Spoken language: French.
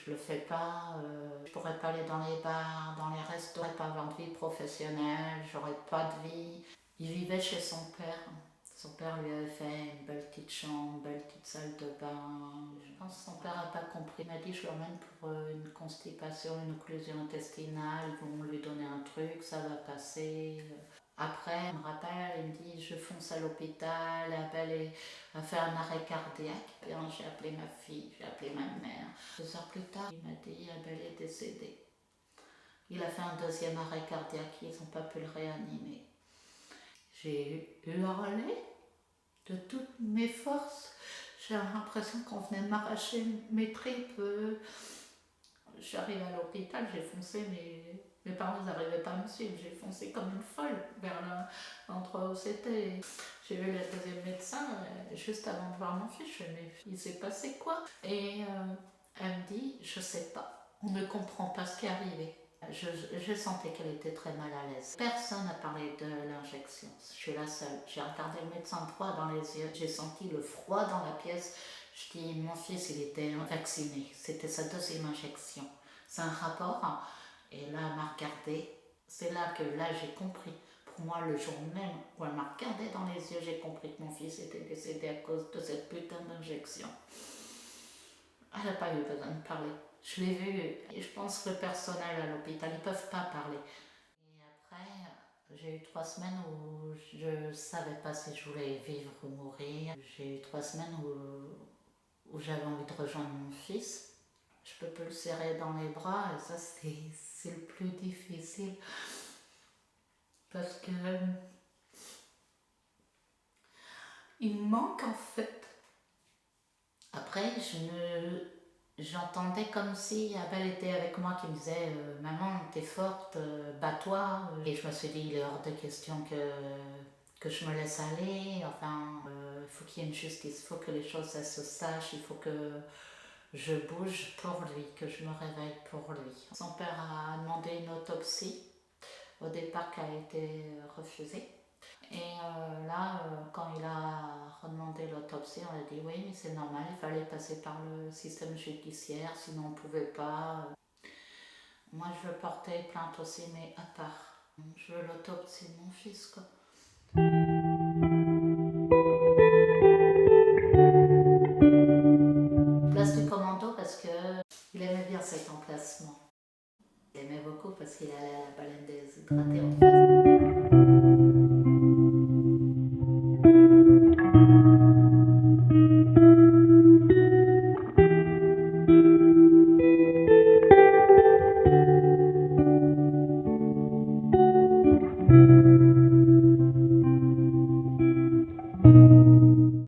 je le fais pas, je pourrais pas aller dans les bars, dans les restos, pas avoir de vie professionnelle, j'aurais pas de vie. Il vivait chez son père. Son père lui avait fait une belle petite chambre, une belle petite salle de bain. Je pense que son père n'a pas compris. Il m'a dit je l'emmène pour une constipation, une occlusion intestinale, ils vont lui donner un truc, ça va passer. Après, il me rappelle, il me dit je fonce à l'hôpital, elle a fait un arrêt cardiaque. Et j'ai appelé ma fille, j'ai appelé ma mère. 2 heures plus tard, il m'a dit elle est décédée. Il a fait un deuxième arrêt cardiaque, ils n'ont pas pu le réanimer. J'ai hurlé de toutes mes forces. J'ai l'impression qu'on venait de m'arracher mes tripes. J'arrive à l'hôpital, j'ai foncé, mes parents n'arrivaient pas à me suivre. J'ai foncé comme une folle vers l'endroit où c'était. J'ai vu le deuxième médecin juste avant de voir mon fils. Je me dis, mais il s'est passé quoi? Et elle me dit, je sais pas, on ne comprend pas ce qui est arrivé. Je sentais qu'elle était très mal à l'aise. Personne n'a parlé de l'injection. Je suis la seule. J'ai regardé le médecin droit dans les yeux. J'ai senti le froid dans la pièce. Je dis, mon fils, il était vacciné. C'était sa deuxième injection. C'est un rapport. Et là, elle m'a regardé. C'est là que j'ai compris. Pour moi, le jour même où elle m'a regardé dans les yeux, j'ai compris que mon fils était décédé à cause de cette putain d'injection. Elle n'a pas eu besoin de parler. Je l'ai vu et je pense que le personnel à l'hôpital, ils ne peuvent pas parler. Et après, j'ai eu 3 semaines où je ne savais pas si je voulais vivre ou mourir. J'ai eu 3 semaines où j'avais envie de rejoindre mon fils. Je peux plus le serrer dans les bras et ça c'est le plus difficile. Parce que il me manque en fait. Après, j'entendais comme si Abel était avec moi qui me disait maman, t'es forte, bats-toi. Et je me suis dit, il est hors de question que je me laisse aller. Enfin, il faut qu'il y ait une justice, il faut que les choses ça se sachent, il faut que je bouge pour lui, que je me réveille pour lui. Son père a demandé une autopsie, au départ qui a été refusée. Et là, quand il a redemandé l'autopsie, on a dit oui, mais c'est normal, il fallait passer par le système judiciaire, sinon on ne pouvait pas. Moi, je veux porter plainte aussi, mais à part. Je veux l'autopsie de mon fils, quoi. Place du commando parce qu'il aimait bien cet emplacement. Il aimait beaucoup parce qu'il allait à la baleine déshydratée.